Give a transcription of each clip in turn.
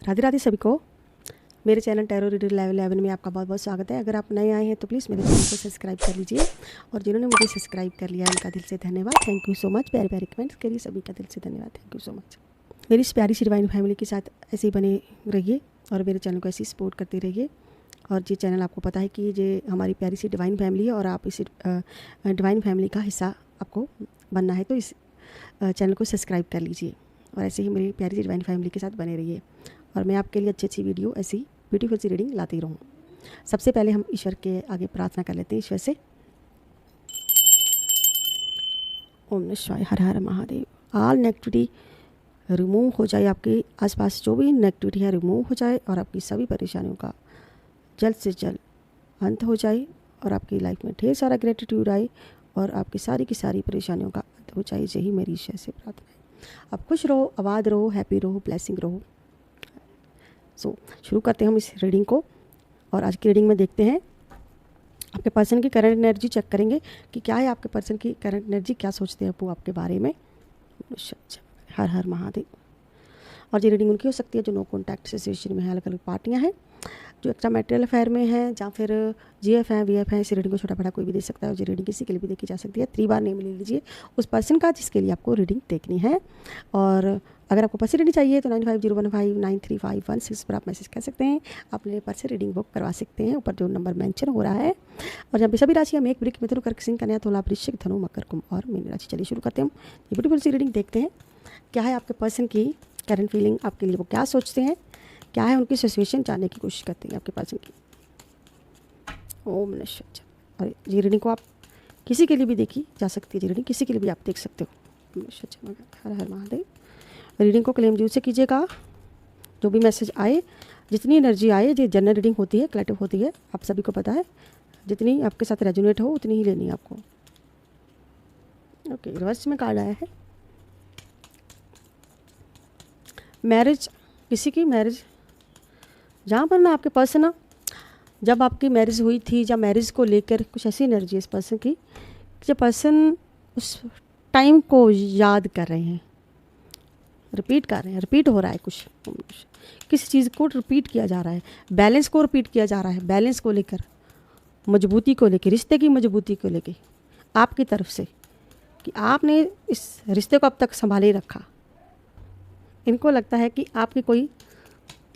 राधे राधे सभी को। मेरे चैनल टैरो रीडर लेवल 11 में आपका बहुत बहुत स्वागत है। अगर आप नए आए हैं तो प्लीज़ मेरे चैनल को सब्सक्राइब कर लीजिए, और जिन्होंने मुझे सब्सक्राइब कर लिया उनका दिल से धन्यवाद। Thank you so much. प्यारे प्यारे कमेंट्स करिए, सभी का दिल से धन्यवाद। Thank you so much. मेरी इस प्यारी सी डिवाइन फैमिली के साथ ऐसे ही बने रहिए और मेरे चैनल को ऐसे ही सपोर्ट करते रहिए। और ये चैनल आपको पता है कि ये हमारी प्यारी सी डिवाइन फैमिली है, और आप इस डिवाइन फैमिली का हिस्सा आपको बनना है तो इस चैनल को सब्सक्राइब कर लीजिए, और ऐसे ही मेरी प्यारी सी डिवाइन फैमिली के साथ बने रहिए, और मैं आपके लिए अच्छी अच्छी वीडियो ऐसी ब्यूटीफुल सी रीडिंग लाती रहूँ। सबसे पहले हम ईश्वर के आगे प्रार्थना कर लेते हैं। ईश्वर से ओम नमः शिवाय, हर हर महादेव। ऑल नेगेटिविटी रिमूव हो जाए, आपके आसपास जो भी नेगेटिविटी है रिमूव हो जाए, और आपकी सभी परेशानियों का जल्द से जल्द अंत हो जाए, और आपकी लाइफ में ढेर सारा ग्रेटिट्यूड आए, और आपकी सारी की सारी परेशानियों का अंत हो जाए। यही मेरी ईश्वर से प्रार्थना है। आप खुश रहो, आबाद रहो, हैप्पी रहो, ब्लेसिंग रहो। शुरू करते हैं हम इस रीडिंग को। और आज की रीडिंग में देखते हैं आपके पर्सन की करंट एनर्जी चेक करेंगे कि क्या है आपके पर्सन की करंट एनर्जी, क्या सोचते हैं वो आपके बारे में। हर हर महादेव। और ये रीडिंग उनकी हो सकती है जो नो कॉन्टैक्ट सिचुएशन में है, अलग अलग पार्टियां हैं जो एक्स्ट्रा मैटेरियल अफेयर में है, या फिर जीएफ है, वीएफ है। इस रीडिंग को छोटा बड़ा कोई भी दे सकता है, और ये रीडिंग किसी के लिए भी देखी जा सकती है। 3 बार नेम ले लीजिए उस पर्सन का जिसके लिए आपको रीडिंग देखनी है। और अगर आपको पर्सन रीडिंग चाहिए तो 9501593516 पर आप मैसेज कर सकते हैं। आप अपने पर्सन रीडिंग बुक करवा सकते हैं, ऊपर जो नंबर मेंशन हो रहा है। और जहाँ पे सभी राशि हम एक ब्रेक मिथुन कर्क सिंह कन्या तुला वृश्चिक धनु मकर कुंभ और मीन राशि। चलिए शुरू करते हैं हम ये ब्यूटीफुल सी रीडिंग। देखते हैं क्या है आपके पर्सन की करंट फीलिंग आपके लिए, वो क्या सोचते हैं, क्या है उनकी सिचुएशन जानने की कोशिश करते हैं आपके पर्सन की। ओम नमः शिवाय। और ये रीडिंग को आप किसी के लिए भी देखी जा सकती है, ये रीडिंग किसी के लिए भी आप देख सकते हो। हर हर महादेव। रीडिंग को क्लेम जूस से कीजिएगा। जो भी मैसेज आए, जितनी एनर्जी आए, ये जनरल रीडिंग होती है, कलेक्टिव होती है, आप सभी को पता है। जितनी आपके साथ रेजोनेट हो उतनी ही लेनी है आपको। ओके, रिवर्स में कार्ड आया है मैरिज। किसी की मैरिज, जहाँ पर ना आपके पर्सन ना, जब आपकी मैरिज हुई थी या मैरिज को लेकर कुछ ऐसी एनर्जी है इस पर्सन की, जो पर्सन उस टाइम को याद कर रहे हैं, रिपीट कर रहे हैं, रिपीट हो रहा है कुछ, किसी चीज़ को रिपीट किया जा रहा है, बैलेंस को रिपीट किया जा रहा है, बैलेंस को लेकर, मजबूती को लेकर, रिश्ते की मजबूती को लेकर आपकी तरफ से, कि आपने इस रिश्ते को अब तक संभाले रखा। इनको लगता है कि आपकी कोई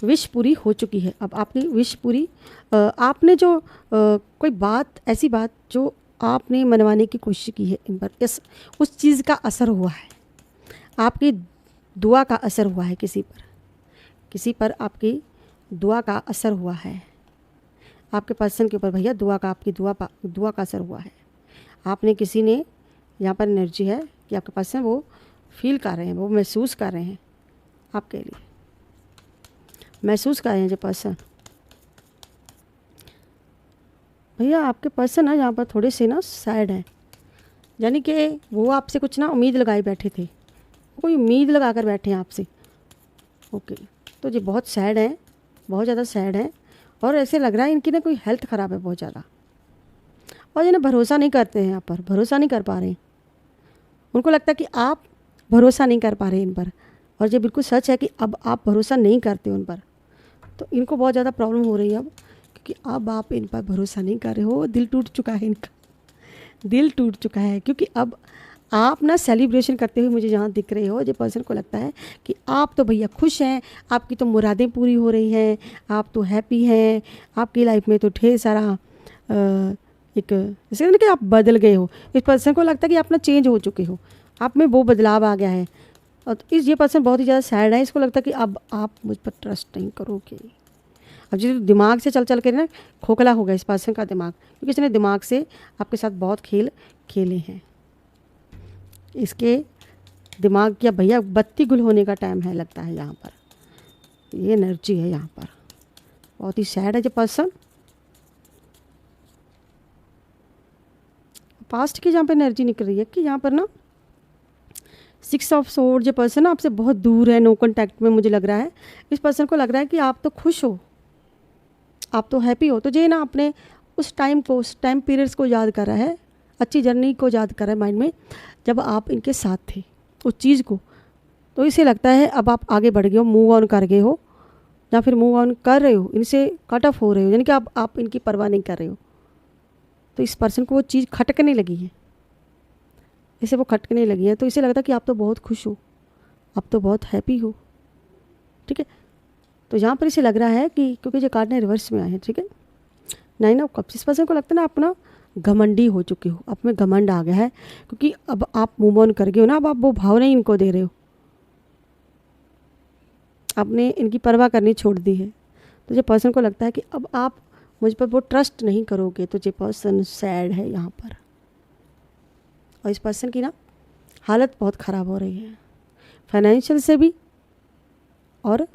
विश पूरी हो चुकी है। अब आपकी विश पूरी, आपने जो कोई बात, ऐसी बात जो आपने मनवाने की कोशिश की है इन पर, इस उस चीज़ का असर हुआ है, आपकी दुआ का असर हुआ है किसी पर आपकी दुआ का असर हुआ है आपके पर्सन के ऊपर भैया। आपकी दुआ का असर हुआ है। आपने किसी ने, यहाँ पर एनर्जी है कि आपके पर्सन वो फील कर रहे हैं, वो महसूस कर रहे हैं आपके लिए, महसूस कर रहे हैं जो पर्सन भैया। आपके पर्सन ना यहाँ पर थोड़े से ना सैड हैं, यानी कि वो आपसे कुछ ना उम्मीद लगाए बैठे थे, कोई उम्मीद लगा कर बैठे हैं आपसे। ओके, तो ये बहुत सैड हैं, बहुत ज़्यादा सैड हैं, और ऐसे लग रहा है इनकी ना कोई हेल्थ ख़राब है बहुत ज़्यादा, और ये ना भरोसा नहीं करते हैं, यहाँ पर भरोसा नहीं कर पा रहे हैं। उनको लगता है कि आप भरोसा नहीं कर पा रहे इन पर, और ये बिल्कुल सच है कि अब आप भरोसा नहीं करते उन पर। तो इनको बहुत ज़्यादा प्रॉब्लम हो रही है अब, क्योंकि अब आप इन पर भरोसा नहीं कर रहे हो। दिल टूट चुका है इनका, दिल टूट चुका है, क्योंकि अब आप ना सेलिब्रेशन करते हुए मुझे जहाँ दिख रहे हो, जो पर्सन को लगता है कि आप तो भैया खुश हैं, आपकी तो मुरादें पूरी हो रही हैं, आप तो हैप्पी हैं, आपकी लाइफ में तो ढेर सारा एक जैसे कि आप बदल गए हो। इस पर्सन को लगता है कि आप ना चेंज हो चुके हो, आप में वो बदलाव आ गया है। और ये पर्सन बहुत ही ज़्यादा सैड है। इसको लगता है कि अब आप मुझ पर ट्रस्ट नहीं करोगे। अब जो दिमाग से चल के ना खोखला हो गया इस पर्सन का दिमाग, क्योंकि इसने दिमाग से आपके साथ बहुत खेल खेले हैं। इसके दिमाग या भैया बत्ती गुल होने का टाइम है लगता है। यहाँ पर ये एनर्जी है, यहाँ पर बहुत ही सैड है जो पर्सन। पास्ट की जहाँ पर एनर्जी निकल रही है कि यहाँ पर ना 6 ऑफ सोर्ड, जो पर्सन आपसे बहुत दूर है, नो कॉन्टैक्ट में मुझे लग रहा है। इस पर्सन को लग रहा है कि आप तो खुश हो, आप तो हैप्पी हो, तो ये ना अपने उस टाइम को, उस टाइम पीरियड्स को याद कर रहा है, अच्छी जर्नी को याद कर रहा है माइंड में, जब आप इनके साथ थे उस चीज़ को। तो इसे लगता है अब आप आगे बढ़ गए हो, मूव ऑन कर गए हो, या फिर मूव ऑन कर रहे हो, इनसे कट ऑफ हो रहे हो, यानी कि आप इनकी परवाह नहीं कर रहे हो, तो इस पर्सन को वो चीज़ खटकने लगी है, इसे वो खटकने लगी है, तो इसे लगता है कि आप तो बहुत खुश हो, आप तो बहुत हैप्पी हो। ठीक है, तो यहाँ पर इसे लग रहा है कि क्योंकि जो कार्ड ने रिवर्स में आए हैं, ठीक है, 9 ऑफ कप्स, इस पर्सन को लगता है ना अपना घमंडी हो चुके हो, आप में घमंड आ गया है, क्योंकि अब आप मूव ऑन कर गए हो ना, अब आप वो भावना ही इनको दे रहे हो, आपने इनकी परवाह करनी छोड़ दी है। तो जो पर्सन को लगता है कि अब आप मुझ पर वो ट्रस्ट नहीं करोगे, तो जो पर्सन सैड है यहाँ पर, और इस पर्सन की ना हालत बहुत ख़राब हो रही है, फाइनेंशियल से भी और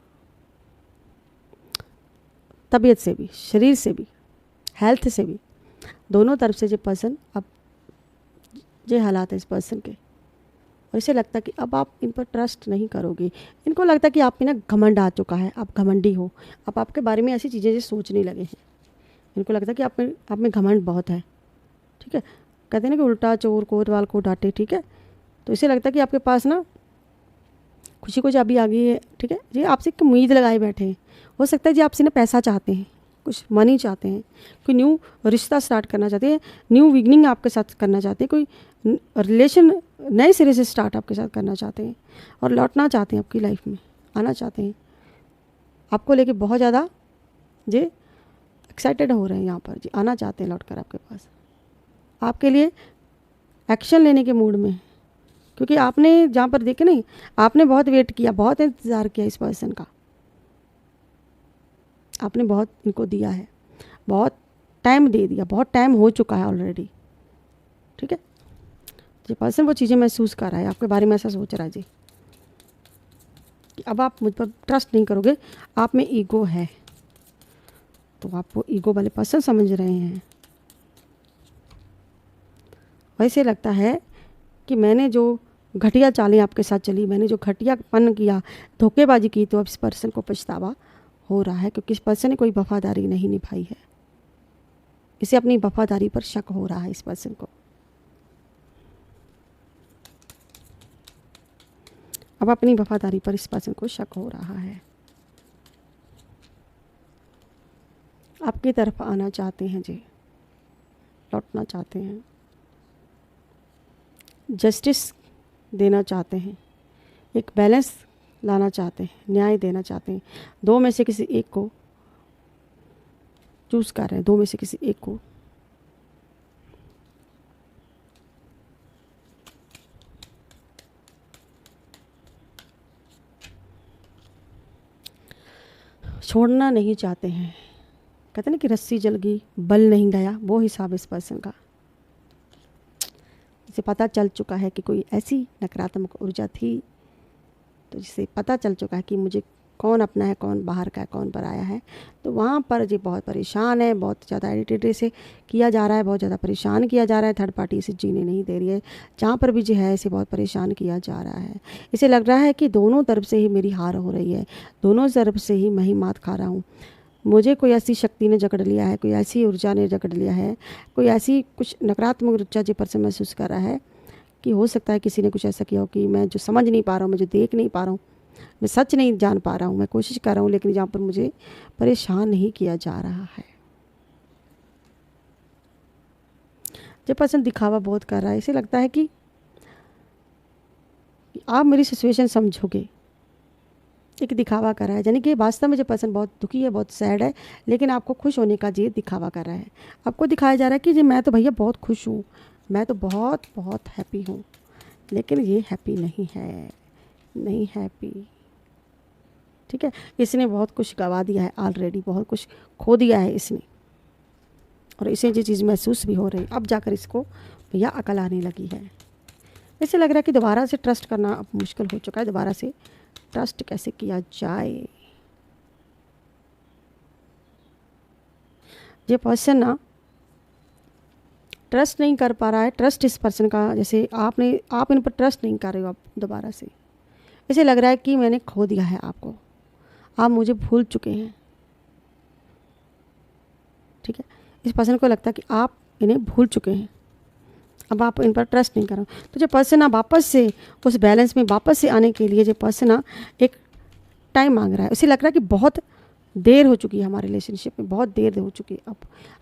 तबीयत से भी, शरीर से भी, हेल्थ से भी, दोनों तरफ से जो पर्सन अब ये हालात है इस पर्सन के, और इसे लगता है कि अब आप इन पर ट्रस्ट नहीं करोगे, इनको लगता है कि आप में ना घमंड आ चुका है, आप घमंडी हो, आप आपके बारे में ऐसी चीज़ें जो सोचने लगे हैं, इनको लगता है कि आप में घमंड बहुत है। ठीक है, कहते हैं ना कि उल्टा चोर कोतवाल को डांटे। ठीक है, तो इसे लगता है कि आपके पास ना खुशी कुछ अभी आ गई है। ठीक है जी, आपसे एक उम्मीद लगाए बैठे हैं, हो सकता है जी आपसे ना पैसा चाहते हैं, कुछ मनी चाहते हैं, कोई न्यू रिश्ता स्टार्ट करना चाहते हैं, न्यू बिगनिंग आपके साथ करना चाहते हैं, कोई रिलेशन नए सिरे से स्टार्ट आपके साथ करना चाहते हैं, और लौटना चाहते हैं आपकी लाइफ में, आना चाहते हैं, आपको लेके बहुत ज़्यादा जी एक्साइटेड हो रहे हैं यहाँ पर जी, आना चाहते हैं लौट कर आपके पास, आपके लिए एक्शन लेने के मूड में, क्योंकि आपने जहाँ पर देखे नहीं, आपने बहुत वेट किया, बहुत इंतज़ार किया इस पर्सन का, आपने बहुत इनको दिया है, बहुत टाइम दे दिया, बहुत टाइम हो चुका है ऑलरेडी। ठीक है, ये पर्सन वो चीज़ें महसूस कर रहा है, आपके बारे में ऐसा सोच रहा है जी कि अब आप मुझ पर ट्रस्ट नहीं करोगे, आप में ईगो है, तो आप वो ईगो वाले पर्सन समझ रहे हैं। वैसे लगता है कि मैंने जो घटिया चालें आपके साथ चली, मैंने जो घटियापन किया, धोखेबाजी की, तो अब इस पर्सन को पछतावा हो रहा है, क्योंकि इस पर्सन ने कोई वफादारी नहीं निभाई है, इसे अपनी वफादारी पर शक हो रहा है इस पर्सन को। अब अपनी वफादारी पर इस पर्सन को शक हो रहा है, आपकी तरफ आना चाहते हैं जी, लौटना चाहते हैं, जस्टिस देना चाहते हैं, एक बैलेंस लाना चाहते हैं, न्याय देना चाहते हैं, दो में से किसी एक को चूज़ कर रहे हैं, दो में से किसी एक को। छोड़ना नहीं चाहते हैं, कहते हैं ना कि रस्सी जल गई बल नहीं गया, वो हिसाब इस पर्सन का, जिसे पता चल चुका है कि कोई ऐसी नकारात्मक ऊर्जा थी, तो जिसे पता चल चुका है कि मुझे कौन अपना है, कौन बाहर का है, कौन पर आया है, तो वहाँ पर जी बहुत परेशान है, बहुत ज़्यादा एडिटेड से किया जा रहा है, बहुत ज़्यादा परेशान किया जा रहा है, थर्ड पार्टी इसे जीने नहीं दे रही है, जहाँ पर भी जो है इसे बहुत परेशान किया जा रहा है, इसे लग रहा है कि दोनों तरफ से ही मेरी हार हो रही है, दोनों तरफ से ही मैं ही मात खा रहा हूँ, मुझे कोई ऐसी शक्ति ने जकड़ लिया है, कोई ऐसी ऊर्जा ने जकड़ लिया है, कोई ऐसी कुछ नकारात्मक ऊर्जा जो पर्सन महसूस कर रहा है कि हो सकता है किसी ने कुछ ऐसा किया हो कि मैं जो समझ नहीं पा रहा हूँ, मैं जो देख नहीं पा रहा हूँ, मैं सच नहीं जान पा रहा हूँ, मैं कोशिश कर रहा हूँ, लेकिन जहाँ पर मुझे परेशान नहीं किया जा रहा है। जो पर्सन दिखावा बहुत कर रहा है, इसे लगता है कि आप मेरी सिचुएशन समझोगे, एक दिखावा कर रहा है, यानी कि वास्तव में जो पर्सन बहुत दुखी है, बहुत सैड है, लेकिन आपको खुश होने का ये दिखावा कर रहा है, आपको दिखाया जा रहा है कि जी मैं तो भैया बहुत खुश हूँ, मैं तो बहुत बहुत हैप्पी हूँ, लेकिन ये हैप्पी नहीं है, नहीं हैप्पी। ठीक है, इसने बहुत कुछ गवा दिया है ऑलरेडी, बहुत कुछ खो दिया है इसने, और इसे ये चीज़ महसूस भी हो रही है, अब जाकर इसको भैया अकल आने लगी है, ऐसे लग रहा है कि दोबारा से ट्रस्ट करना अब मुश्किल हो चुका है, दोबारा से ट्रस्ट कैसे किया जाए। ये पर्सन ना ट्रस्ट नहीं कर पा रहा है, ट्रस्ट इस पर्सन का, जैसे आप इन पर ट्रस्ट नहीं कर रहे हो आप दोबारा से, इसे लग रहा है कि मैंने खो दिया है आपको, आप मुझे भूल चुके हैं। ठीक है, इस पर्सन को लगता है कि आप इन्हें भूल चुके हैं, अब आप इन पर ट्रस्ट नहीं कर रहे हो, तो जो पर्सन ना वापस से उस बैलेंस में वापस से आने के लिए जो पर्सन ना एक टाइम मांग रहा है, उसे लग रहा है कि बहुत देर हो चुकी है हमारे रिलेशनशिप में, बहुत देर हो चुकी है।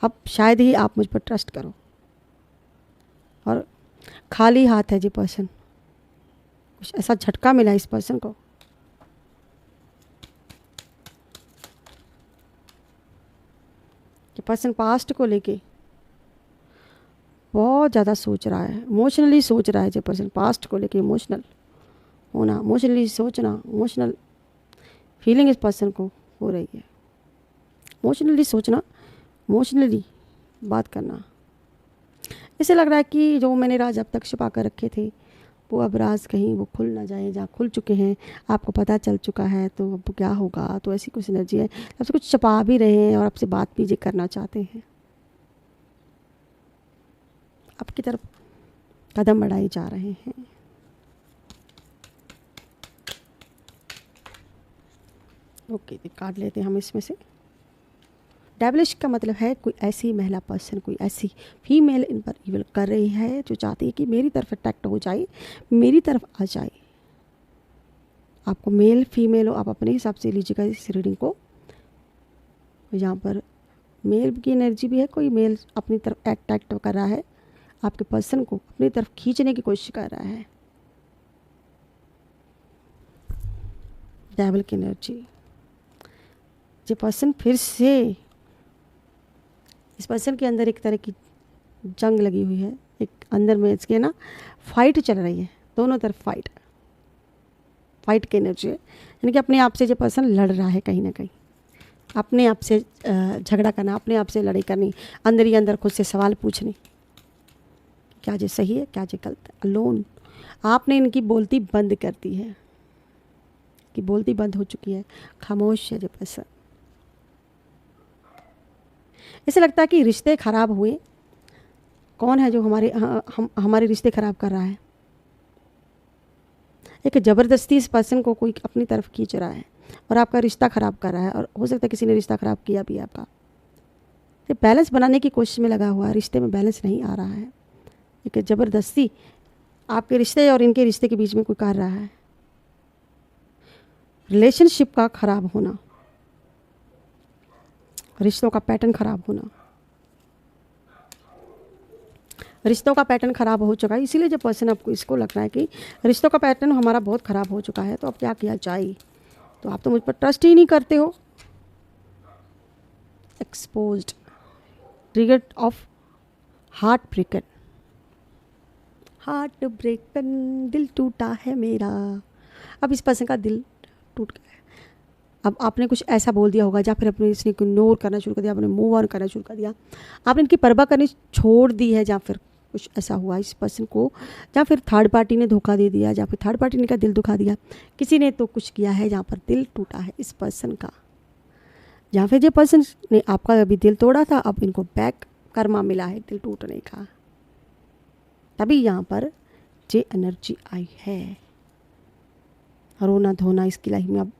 अब शायद ही आप मुझ पर ट्रस्ट करो। और खाली हाथ है जी पर्सन, कुछ ऐसा झटका मिला इस पर्सन को। कि पर्सन पास्ट को लेके बहुत ज़्यादा सोच रहा है, इमोशनली सोच रहा है। जो पर्सन पास्ट को लेके इमोशनल होना, इमोशनली सोचना, इमोशनल फीलिंग इस पर्सन को हो रही है। इमोशनली सोचना, इमोशनली बात करना। ऐसे लग रहा है कि जो मैंने राज अब तक छुपा कर रखे थे वो अब राज कहीं वो खुल ना जाए, जहाँ खुल चुके हैं आपको पता चल चुका है तो अब क्या होगा। तो ऐसी कुछ एनर्जी है, आपसे कुछ छुपा भी रहे हैं और आपसे बात भी ये करना चाहते हैं। आपकी तरफ कदम बढ़ाए जा रहे हैं। ओके, कार्ड लेते हैं हम इसमें से। डेविलिश का मतलब है कोई ऐसी महिला पर्सन, कोई ऐसी फीमेल इन पर इवल कर रही है जो चाहती है कि मेरी तरफ अट्रैक्ट हो जाए, मेरी तरफ आ जाए। आपको मेल फीमेल हो, आप अपने हिसाब से लीजिएगा इस रीडिंग को। यहाँ पर मेल की एनर्जी भी है, कोई मेल अपनी तरफ अट्रैक्ट कर रहा है, आपके पर्सन को अपनी तरफ खींचने की कोशिश कर रहा है। डेविल की एनर्जी, ये पर्सन फिर से, इस पर्सन के अंदर एक तरह की जंग लगी हुई है, एक अंदर में इसके ना फाइट चल रही है, दोनों तरफ फाइट की एनर्जी है। यानी कि अपने आप से जो पर्सन लड़ रहा है, कहीं ना कहीं अपने आप से झगड़ा करना, अपने आप से लड़ाई करनी, अंदर ही अंदर खुद से सवाल पूछने, क्या ये सही है, क्या ये गलत है। अलोन, आपने इनकी बोलती बंद कर दी है, कि बोलती बंद हो चुकी है, खामोश है जो पर्सन। ऐसे लगता है कि रिश्ते ख़राब हुए। कौन है जो हमारे रिश्ते ख़राब कर रहा है? एक ज़बरदस्ती इस पर्सन को कोई अपनी तरफ खींच रहा है और आपका रिश्ता ख़राब कर रहा है। और हो सकता है किसी ने रिश्ता ख़राब किया भी है आपका। ये बैलेंस बनाने की कोशिश में लगा हुआ है, रिश्ते में बैलेंस नहीं आ रहा है। एक ज़बरदस्ती आपके रिश्ते और इनके रिश्ते के बीच में कोई कर रहा है। रिलेशनशिप का ख़राब होना, रिश्तों का पैटर्न ख़राब होना, रिश्तों का पैटर्न ख़राब हो चुका है। इसीलिए जो पर्सन आपको इसको लग रहा है कि रिश्तों का पैटर्न हमारा बहुत ख़राब हो चुका है, तो अब क्या किया जाए। तो आप तो मुझ पर ट्रस्ट ही नहीं करते हो। Exposed, trigger of heart ब्रेकन, heart ब्रेकन, दिल टूटा है मेरा। अब इस पर्सन का दिल टूट गया है। अब आपने कुछ ऐसा बोल दिया होगा, या फिर अपने इसने इग्नोर करना शुरू कर दिया, आपने मूव ऑन करना शुरू कर दिया, आपने इनकी परवाह करनी छोड़ दी है, या फिर कुछ ऐसा हुआ इस पर्सन को, या फिर थर्ड पार्टी ने धोखा दे दिया, या फिर थर्ड पार्टी ने का दिल दुखा दिया। किसी ने तो कुछ किया है जहाँ पर दिल टूटा है इस पर्सन का। या फिर जो पर्सन ने आपका अभी दिल तोड़ा था, अब इनको बैक कर्मा मिला है दिल टूटने का। तभी यहाँ पर जे एनर्जी आई है। रोना धोना इसकी लाइफ में अब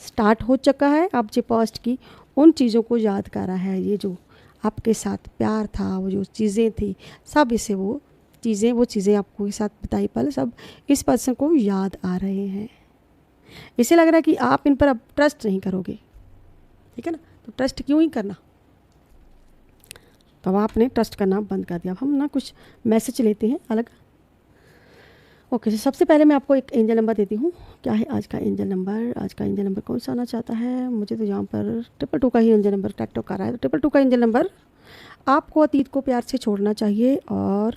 स्टार्ट हो चुका है। अब जो पास्ट की उन चीज़ों को याद कर रहा है। ये जो आपके साथ प्यार था, वो जो चीज़ें थी, सब इसे वो चीज़ें आपको के साथ बताई पल, सब इस पर्सन को याद आ रहे हैं। इसे लग रहा है कि आप इन पर अब ट्रस्ट नहीं करोगे, ठीक है ना। तो ट्रस्ट क्यों ही करना, तो आपने ट्रस्ट करना बंद कर दिया। अब हम ना कुछ मैसेज लेते हैं अलग। ओके, तो सबसे पहले मैं आपको एक एंजल नंबर देती हूँ। क्या है आज का एंजल नंबर? आज का एंजल नंबर कौन सा आना चाहता है? मुझे तो यहाँ पर 222 का ही एंजल नंबर ट्रैक्ट कर रहा है। तो 222 का एंजल नंबर, आपको अतीत को प्यार से छोड़ना चाहिए और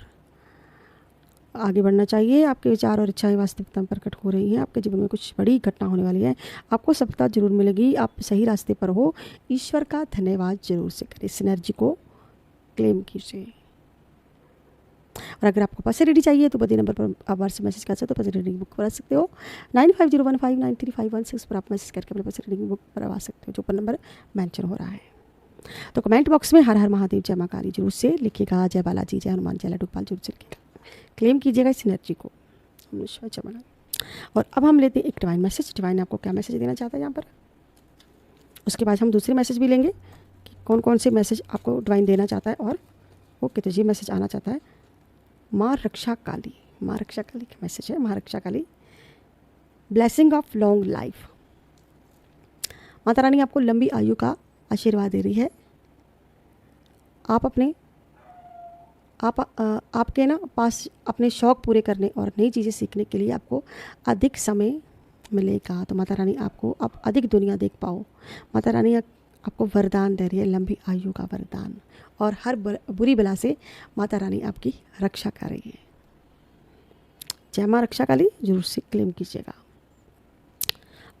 आगे बढ़ना चाहिए। आपके विचार और इच्छाएं वास्तविकता में प्रकट हो रही हैं। आपके जीवन में कुछ बड़ी घटना होने वाली है, आपको सफलता जरूर मिलेगी। आप सही रास्ते पर हो। ईश्वर का धन्यवाद जरूर से करें। इस एनर्जी को क्लेम कीजिए। और अगर आपको पर्सन रीडिंग चाहिए तो बदे नंबर पर आप व्हाट्सएप मैसेज कर सकते हो, पर्सन रीडिंग बुक करा सकते हो। 9501593516 पर आप मैसेज करके अपने पर्सन रीडिंग बुक करवा सकते हो, जो ऊपर नंबर मेंशन हो रहा है। तो कमेंट बॉक्स में हर हर महादेव जय मां काली जरूर से लिखिएगा, जय बालाजी, जय हनुमान, जय लड्डू गोपाल जरूर से लिखिएगा। क्लेम कीजिएगा इस एनर्जी को। और अब हम लेते हैं एक डिवाइन मैसेज। डिवाइन आपको क्या मैसेज देना चाहता है यहाँ पर। उसके बाद हम दूसरे मैसेज भी लेंगे कि कौन कौन से मैसेज आपको डिवाइन देना चाहता है। और ओके, तो ये मैसेज आना चाहता है माँ रक्षा काली। माँ रक्षा काली का मैसेज है। माँ रक्षा काली, blessing of long life. Mata Rani आपको लंबी आयु का आशीर्वाद दे रही है। आपके ना पास अपने शौक़ पूरे करने और नई चीज़ें सीखने के लिए आपको अधिक समय मिलेगा। तो माता रानी आपको आप अधिक दुनिया देख पाओ। माता रानी आपको वरदान दे रही है, लंबी आयु का वरदान, और हर बुरी बला से माता रानी आपकी रक्षा कर रही है। जय माँ रक्षा काली जरूर से क्लेम कीजिएगा।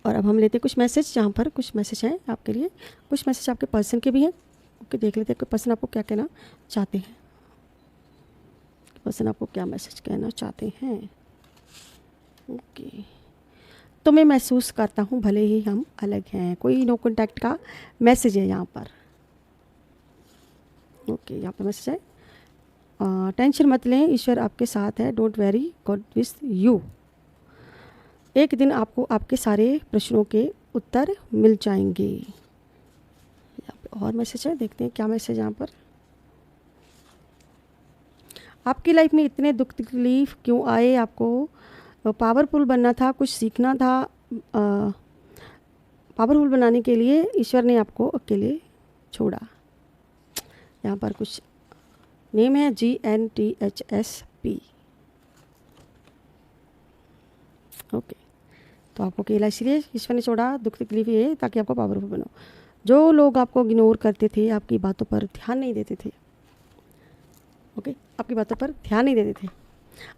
और अब हम लेते हैं कुछ मैसेज, जहाँ पर कुछ मैसेज हैं आपके लिए, कुछ मैसेज आपके पर्सन के भी हैं। ओके, देख लेते हैं कि पर्सन आपको क्या कहना चाहते हैं। पर्सन आपको क्या मैसेज कहना चाहते हैं। ओके, तो मैं महसूस करता हूँ भले ही हम अलग हैं, कोई नो कॉन्टैक्ट का मैसेज है यहाँ पर। ओके, यहाँ पर मैसेज है, टेंशन मत लें, ईश्वर आपके साथ है, don't very, God with you. एक दिन आपको आपके सारे प्रश्नों के उत्तर मिल जाएंगे। यहाँ पे और मैसेज है, देखते हैं क्या मैसेज यहाँ पर। आपकी लाइफ में इतने दुख तकलीफ क्यों आए? आपको पावरफुल बनना था, कुछ सीखना था। पावरफुल बनाने के लिए ईश्वर ने आपको अकेले छोड़ा। यहाँ पर कुछ नेम है GNTHSP। ओके, तो आपको अकेला इसलिए ईश्वर ने छोड़ा, दुख तकलीफ ये ताकि आपको पावरफुल बनो। जो लोग आपको इग्नोर करते थे, आपकी बातों पर ध्यान नहीं देते थे, ओके, आपकी बातों पर ध्यान नहीं देते थे,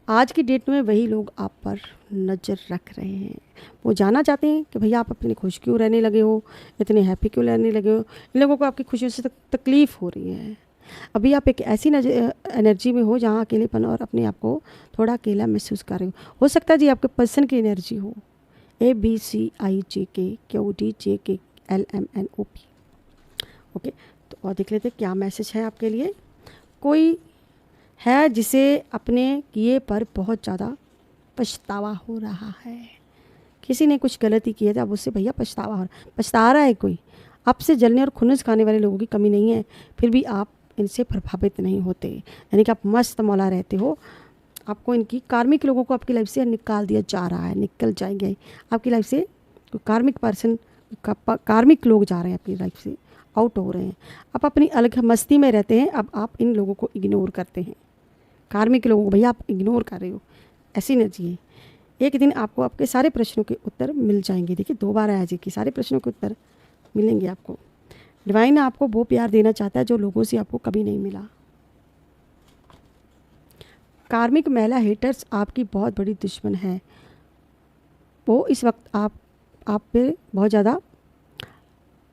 आज की डेट में वही लोग आप पर नज़र रख रहे हैं। वो जानना चाहते हैं कि भैया आप अपनी खुश क्यों रहने लगे हो, इतने हैप्पी क्यों रहने लगे हो। इन लोगों को आपकी खुशियों से तकलीफ़ हो रही है। अभी आप एक ऐसी एनर्जी में हो जहाँ अकेलेपन और अपने आप को थोड़ा अकेला महसूस कर रहे हो सकता है जी आपके पर्सन की एनर्जी हो। ABCIJKQDJKLMNOP। ओके, तो और देख लेते क्या मैसेज है आपके लिए। कोई है जिसे अपने किए पर बहुत ज़्यादा पछतावा हो रहा है। किसी ने कुछ गलती की है तो अब उससे भैया पछता रहा है कोई। आपसे जलने और खुन्नस खाने वाले लोगों की कमी नहीं है, फिर भी आप इनसे प्रभावित नहीं होते, यानी कि आप मस्त मौला रहते हो। आपको इनकी कार्मिक लोगों को आपकी लाइफ से निकाल दिया जा रहा है, निकल जाएंगे आपकी लाइफ से। कार्मिक पर्सन, कार्मिक लोग जा रहे हैं आपकी लाइफ से, आउट हो रहे हैं। आप अपनी अलग मस्ती में रहते हैं, अब आप इन लोगों को इग्नोर करते हैं। कार्मिक लोगों को भैया आप इग्नोर कर रहे हो, ऐसी एनर्जी है। एक दिन आपको आपके सारे प्रश्नों के उत्तर मिल जाएंगे। देखिए 2 बार आया जी कि सारे प्रश्नों के उत्तर मिलेंगे आपको। डिवाइन आपको वो प्यार देना चाहता है जो लोगों से आपको कभी नहीं मिला। कार्मिक महिला हेटर्स आपकी बहुत बड़ी दुश्मन है। वो इस वक्त आप पे बहुत ज़्यादा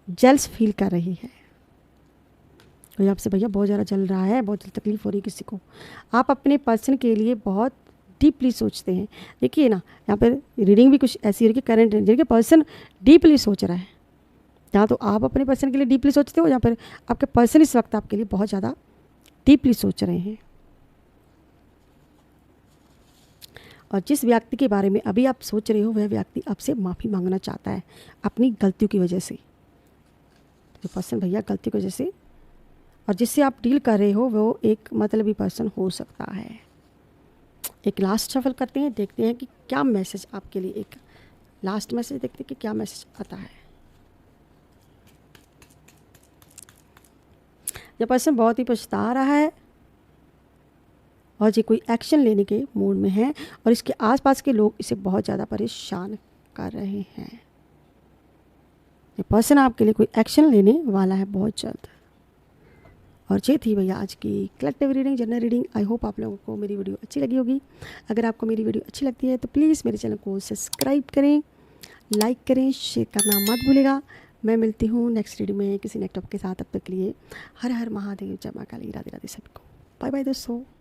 जेल्स फील कर रही है। कोई आपसे भैया बहुत ज़्यादा जल रहा है, बहुत तकलीफ़ हो रही है किसी को। आप अपने पर्सन के लिए बहुत डीपली सोचते हैं। देखिए ना, यहाँ पर रीडिंग भी कुछ ऐसी है कि करंट एनर्जी के पर्सन डीपली सोच रहा है। यहाँ तो आप अपने पर्सन के लिए डीपली सोचते हो, यहाँ पर आपके पर्सन इस वक्त आपके लिए बहुत ज़्यादा डीपली सोच रहे हैं। और जिस व्यक्ति के बारे में अभी आप सोच रहे हो वह व्यक्ति आपसे माफ़ी मांगना चाहता है अपनी गलतियों की वजह से। जो पर्सन भैया गलती की वजह से, और जिससे आप डील कर रहे हो वो एक मतलबी पर्सन हो सकता है। एक लास्ट शफल करते हैं, देखते हैं कि क्या मैसेज आपके लिए, एक लास्ट मैसेज देखते हैं कि क्या मैसेज आता है। यह पर्सन बहुत ही पछता रहा है और ये कोई एक्शन लेने के मूड में है, और इसके आसपास के लोग इसे बहुत ज़्यादा परेशान कर रहे हैं। ये पर्सन आपके लिए कोई एक्शन लेने वाला है बहुत जल्द। और ये थी भैया आज की collective reading, general reading. I hope आप लोगों को मेरी वीडियो अच्छी लगी होगी। अगर आपको मेरी वीडियो अच्छी लगती है तो प्लीज़ मेरे चैनल को सब्सक्राइब करें, लाइक करें, शेयर करना मत भूलिएगा। मैं मिलती हूँ नेक्स्ट रीडिंग में किसी नेक्स्ट टॉपिक के साथ। तब तक के लिए हर हर महादेव, जय मां काली, राधे राधे सभी को। बाय बाय दोस्तों।